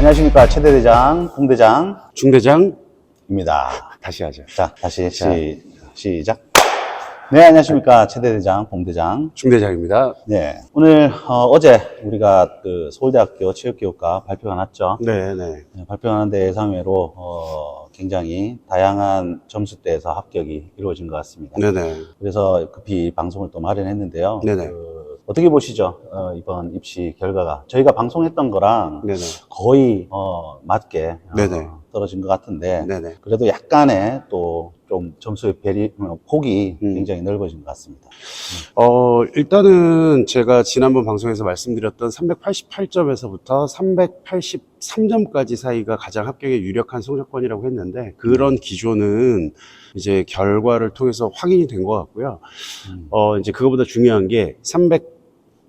안녕하십니까. 최대대장, 공대장, 중대장입니다. 다시 하죠. 자, 다시 시작. 네, 안녕하십니까. 최대대장, 공대장, 중대장입니다. 네. 오늘, 어제 우리가 그 서울대학교 체육교육과 발표가 났죠. 네네. 발표가 났는데 예상외로, 굉장히 다양한 점수대에서 합격이 이루어진 것 같습니다. 네네. 그래서 급히 방송을 또 마련했는데요. 네네. 어떻게 보시죠? 이번 입시 결과가. 저희가 방송했던 거랑 네네. 거의, 맞게, 네네. 떨어진 것 같은데. 네네. 그래도 약간의 또 좀 점수의 폭이 음. 굉장히 넓어진 것 같습니다. 일단은 제가 지난번 방송에서 말씀드렸던 388점에서부터 383점까지 사이가 가장 합격에 유력한 성적권이라고 했는데, 그런 기조는 이제 결과를 통해서 확인이 된 것 같고요. 이제 그거보다 중요한 게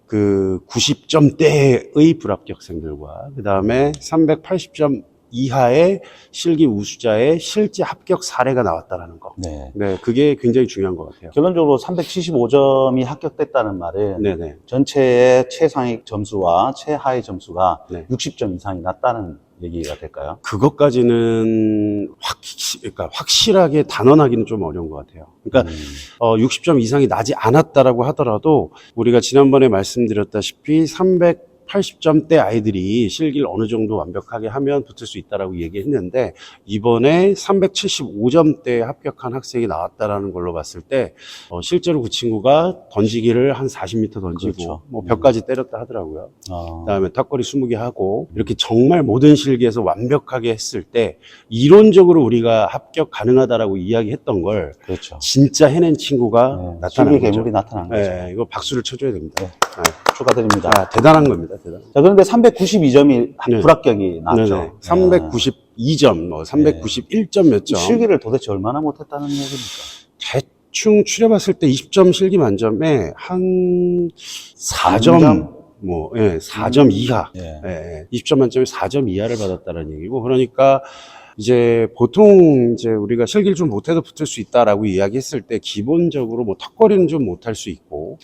390점대의 불합격생들과 그 다음에 380점 이하의 실기 우수자의 실제 합격 사례가 나왔다는 거. 네. 네, 그게 굉장히 중요한 것 같아요. 결론적으로 375점이 합격됐다는 말은 네네. 전체의 최상위 점수와 최하위 점수가 네. 60점 이상이 났다는 얘기가 될까요? 그것까지는 그러니까 확실하게 단언하기는 좀 어려운 것 같아요. 그러니까 60점 이상이 나지 않았다라고 하더라도 우리가 지난번에 말씀드렸다시피 380점대 아이들이 실기를 어느 정도 완벽하게 하면 붙을 수 있다라고 얘기했는데, 이번에 375점대에 합격한 학생이 나왔다라는 걸로 봤을 때 실제로 그 친구가 던지기를 한 40m 던지고 그렇죠. 뭐 벽까지 때렸다 하더라고요. 어, 그다음에 턱걸이 20개 하고 이렇게 정말 모든 실기에서 완벽하게 했을 때 이론적으로 우리가 합격 가능하다라고 이야기했던 걸 그렇죠. 진짜 해낸 친구가 네, 나타난 실기 거죠. 괴물이 나타난 거죠. 네, 이거 박수를 쳐줘야 됩니다. 네. 네. 축하드립니다. 대단한 겁니다. 대단. 자, 그런데 392점이 네. 불합격이 났죠. 네네. 392점, 391점 몇 점. 실기를 도대체 얼마나 못했다는 얘기입니까? 대충 추려봤을 때 20점 실기 만점에 한 4점, 뭐, 예, 4점 이하. 예. 예, 20점 만점에 4점 이하를 받았다는 얘기고, 그러니까 이제 보통 이제 우리가 실기를 좀 못해도 붙을 수 있다라고 이야기했을 때 기본적으로 뭐 턱걸이는 좀 못할 수 있고,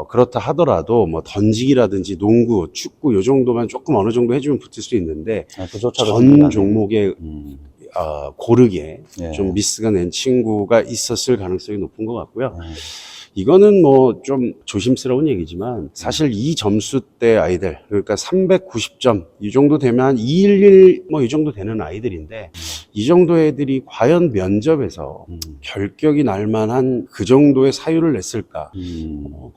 그렇다 하더라도 뭐 던지기라든지 농구, 축구 요 정도만 조금 어느 정도 해주면 붙을 수 있는데, 네, 그조차도 전 생각나네. 종목에 고르게 예. 좀 미스가 낸 친구가 있었을 가능성이 높은 것 같고요. 예. 이거는 뭐 좀 조심스러운 얘기지만 사실 이 점수대 아이들, 그러니까 390점 이 정도 되면 한 211 뭐 이 정도 되는 아이들인데, 이 정도 애들이 과연 면접에서 결격이 날 만한 그 정도의 사유를 냈을까?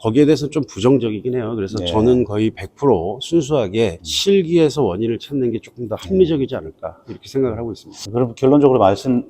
거기에 대해서 좀 부정적이긴 해요. 그래서 네. 저는 거의 100% 순수하게 실기에서 원인을 찾는 게 조금 더 합리적이지 않을까 이렇게 생각을 하고 있습니다. 그럼 결론적으로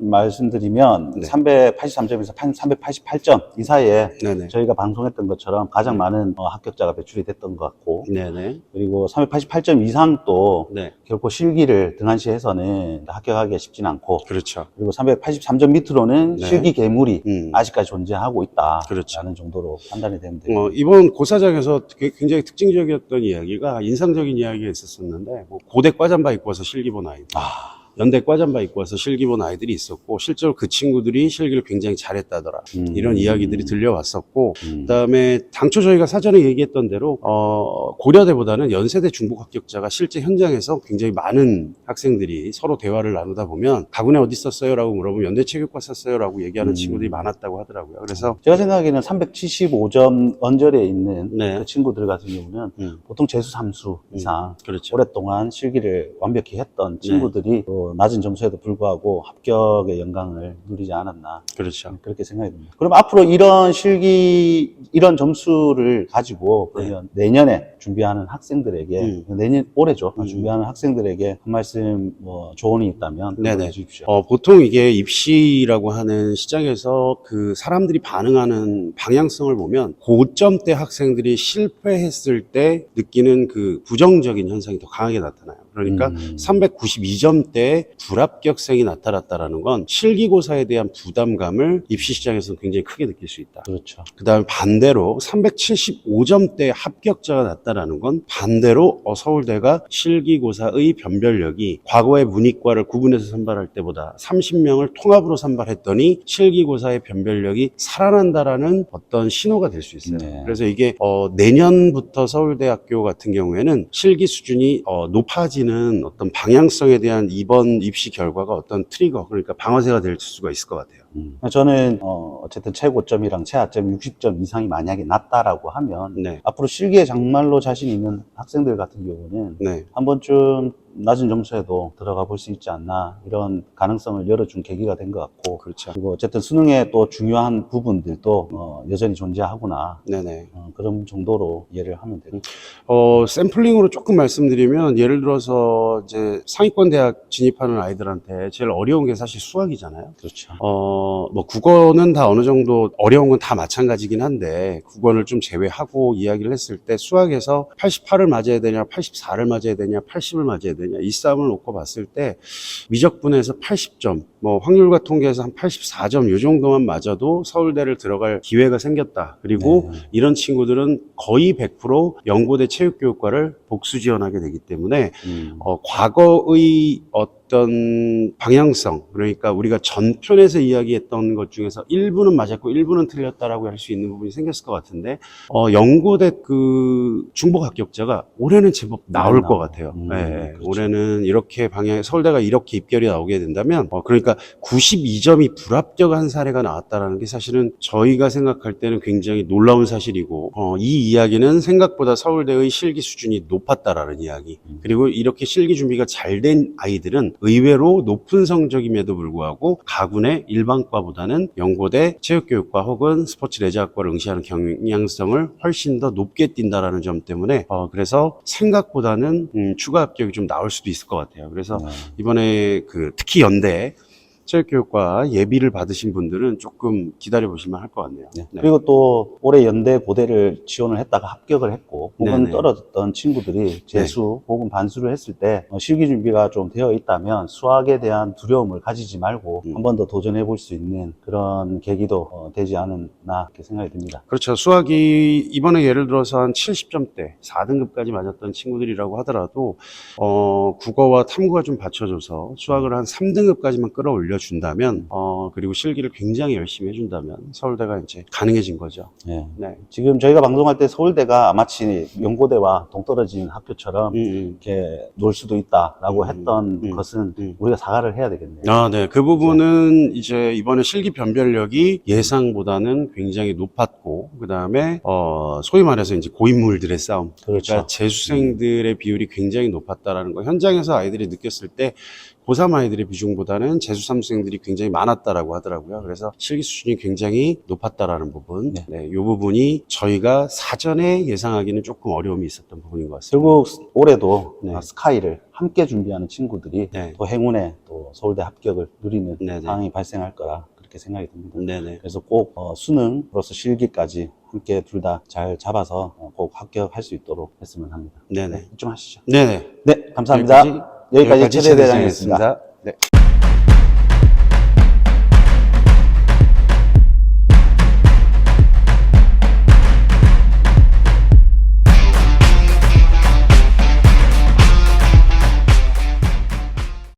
말씀드리면 네. 383점에서 388점 이 사이에 네네. 저희가 방송했던 것처럼 가장 많은 합격자가 배출이 됐던 것 같고, 네네. 그리고 388점 이상 또 네. 결코 실기를 등한시해서는 합격하기가 쉽지는 않고, 그렇죠. 그리고 383점 밑으로는 네. 실기 괴물이 음. 아직까지 존재하고 있다. 그렇죠. 라는 정도로 판단이 되면 돼요. 이번 고사장에서 굉장히 특징적이었던 이야기가, 인상적인 이야기가 있었었는데, 뭐 고대 과잠바 입고 와서 실기 본 아이들, 연대 과잠바 입고 와서 실기 본 아이들이 있었고, 실제로 그 친구들이 실기를 굉장히 잘했다더라. 이런 이야기들이 들려왔었고, 그다음에 당초 저희가 사전에 얘기했던 대로 고려대보다는 연세대 중복 합격자가 실제 현장에서 굉장히 많은 학생들이 서로 대화를 나누다 보면 가군에 어디 썼어요? 라고 물어보면 연대 체육과 썼어요? 라고 얘기하는 친구들이 많았다고 하더라고요. 그래서 제가 생각하기에는 375점 언저리에 있는 네. 그 친구들 같은 경우는 보통 재수 3수 이상 그렇죠. 오랫동안 실기를 완벽히 했던 친구들이 또 낮은 점수에도 불구하고 합격의 영광을 누리지 않았나. 그렇죠. 그렇게 생각이 듭니다. 그럼 앞으로 이런 실기, 이런 점수를 가지고 그러면 내년에 준비하는 학생들에게, 올해죠. 준비하는 학생들에게 한 말씀, 조언이 있다면 네네. 해주십시오. 보통 이게 입시라고 하는 시장에서 그 사람들이 반응하는 방향성을 보면 고점대 학생들이 실패했을 때 느끼는 그 부정적인 현상이 더 강하게 나타나요. 그러니까 392점대에 불합격생이 나타났다라는 건 실기고사에 대한 부담감을 입시 시장에서는 굉장히 크게 느낄 수 있다. 그렇죠. 그 다음에 반대로 375점대 합격자가 났다라는 건 반대로 서울대가 실기고사의 변별력이 과거의 문이과를 구분해서 선발할 때보다 30명을 통합으로 선발했더니 실기고사의 변별력이 살아난다라는 어떤 신호가 될 수 있어요. 네. 그래서 이게 내년부터 서울대학교 같은 경우에는 실기 수준이 높아지는 우리는 어떤 방향성에 대한 이번 입시 결과가 어떤 트리거, 그러니까 방아쇠가 될 수가 있을 것 같아요. 저는 어쨌든 최고점이랑 최하점 60점 이상이 만약에 낮다라고 하면 네. 앞으로 실기에 정말로 자신 있는 학생들 같은 경우는 네. 한 번쯤 낮은 점수에도 들어가 볼 수 있지 않나, 이런 가능성을 열어준 계기가 된 것 같고, 그렇죠. 그리고 어쨌든 수능에 또 중요한 부분들도 여전히 존재하구나, 네네. 그런 정도로 이해를 하면 됩니다. 샘플링으로 조금 말씀드리면, 예를 들어서 이제 상위권 대학 진입하는 아이들한테 제일 어려운 게 사실 수학이잖아요. 그렇죠. 뭐 국어는 다 어느 정도 어려운 건 다 마찬가지긴 한데, 국어를 좀 제외하고 이야기를 했을 때 수학에서 88을 맞아야 되냐, 84를 맞아야 되냐, 80을 맞아야 되냐, 이 싸움을 놓고 봤을 때 미적분에서 80점, 뭐 확률과 통계에서 한 84점 이 정도만 맞아도 서울대를 들어갈 기회가 생겼다. 그리고 네. 이런 친구들은 거의 100% 연고대 체육교육과를 복수 지원하게 되기 때문에 과거의 어떤 방향성, 그러니까 우리가 전편에서 이야기했던 것 중에서 일부는 맞았고 일부는 틀렸다라고 할 수 있는 부분이 생겼을 것 같은데, 연고대 그 중복 합격자가 올해는 제법 나올 것 같아요. 네, 그렇죠. 올해는 이렇게 서울대가 이렇게 입결이 나오게 된다면, 그러니까 92점이 불합격한 사례가 나왔다라는 게 사실은 저희가 생각할 때는 굉장히 놀라운 사실이고, 이 이야기는 생각보다 서울대의 실기 수준이 높았다라는 이야기. 그리고 이렇게 실기 준비가 잘 된 아이들은 의외로 높은 성적임에도 불구하고 가군의 일반과보다는 연고대 체육교육과 혹은 스포츠 레저학과를 응시하는 경향성을 훨씬 더 높게 띈다라는 점 때문에 그래서 생각보다는 추가 합격이 좀 나올 수도 있을 것 같아요. 그래서 이번에 특히 연대 체육교육과 예비를 받으신 분들은 조금 기다려 보실만 할 것 같네요. 네. 네. 그리고 또 올해 연대 보대를 지원을 했다가 합격을 했고, 혹은 네네. 떨어졌던 친구들이 재수 혹은 반수를 했을 때 실기 준비가 좀 되어 있다면 수학에 대한 두려움을 가지지 말고 한 번 더 도전해 볼 수 있는 그런 계기도 되지 않았나, 이렇게 생각이 듭니다. 그렇죠. 수학이 이번에 예를 들어서 한 70점대 4등급까지 맞았던 친구들이라고 하더라도 국어와 탐구가 좀 받쳐줘서 수학을 한 3등급까지만 끌어올려 준다면, 그리고 실기를 굉장히 열심히 해준다면 서울대가 이제 가능해진 거죠. 네. 네. 지금 저희가 방송할 때 서울대가 마치 연고대와 동떨어진 학교처럼 이렇게 놀 수도 있다라고 했던 것은 우리가 사과를 해야 되겠네요. 네. 그 부분은 이제 이번에 실기 변별력이 예상보다는 굉장히 높았고, 그 다음에, 소위 말해서 이제 고인물들의 싸움. 그렇죠. 그러니까 재수생들의 비율이 굉장히 높았다라는 거. 현장에서 아이들이 느꼈을 때 고3 아이들의 비중보다는 재수3수생들이 굉장히 많았다라고 하더라고요. 그래서 실기 수준이 굉장히 높았다라는 부분. 네. 이 부분이 저희가 사전에 예상하기는 조금 어려움이 있었던 부분인 것 같습니다. 결국 올해도 네. 스카이를 함께 준비하는 친구들이 네. 또 행운에 또 서울대 합격을 누리는 네네. 상황이 발생할 거라 그렇게 생각이 듭니다. 네네. 그래서 꼭 수능 플러스 실기까지 함께 둘 다 잘 잡아서 꼭 합격할 수 있도록 했으면 합니다. 네네. 좀 하시죠. 네네. 네, 감사합니다. 여기까지 최대대장이었습니다.